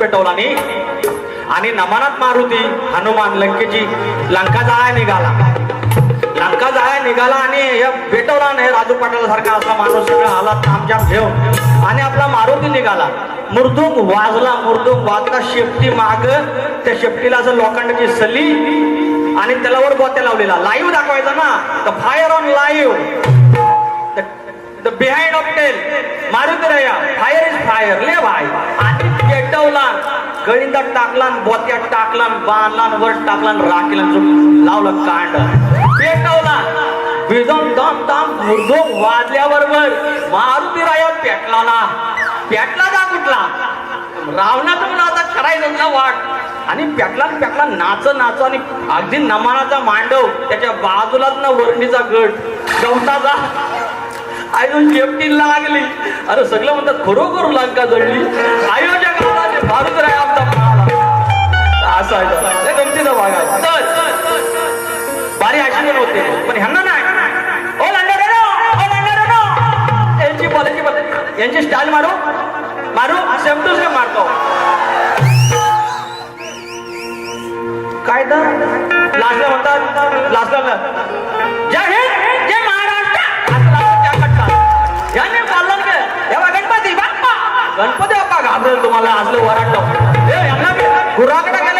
पेटवला नाही आणि नमनात मारुती हनुमान लंकेची लंका जाळा निघाला आणि पेटवला नाही. राजू पाटाला सारखा असा माणूस सगळा आला तामजाम घेऊन आणि आपला मारुती निघाला. मृदुंग वाजला शेपटी माग. त्या शेपटीला असं लोखंडाची सली आणि त्याला वर गोत्या लावलेला. लाईव्ह दाखवायचा ना, the fire on live, the behind of tail. Maruti रया फायर इज फायर ले भाई. आणि पेटवला, गळींदात टाकला, बोत्यात टाकला, बांधला, वर टाकला, राखीला लावलं कांड. पेटवला, विदम दम दम मृदुंग वाजल्याबरोबर मारुती राया पेटला जा कुठला रावणाचं म्हणून आता करायचं ना वाट. आणि पेटला नाच आणि अगदी नमानाचा मांडव, त्याच्या बाजूलाच ना वरणीचा गट गवताचा. अजून शेपटी लागली. अरे सगळं म्हणतात खरोखर लंका जळली. आयोजकाला मारुती राया आमचा म्हणाला असं आहे. गमतीचा भाग आहे. तर बारी अशी होते पण ह्यांना नाही. यांची बोलायची यांची स्टाईल मारू सेम टू सेम मारतो. काय तर लास्टला म्हणतात लास्टला जय हिंद जय महाराष्ट्र याने बोललं का तेव्हा गणपती बाप्पा घाबरेल तुम्हाला असलं वराडलं. यांना गुराकडे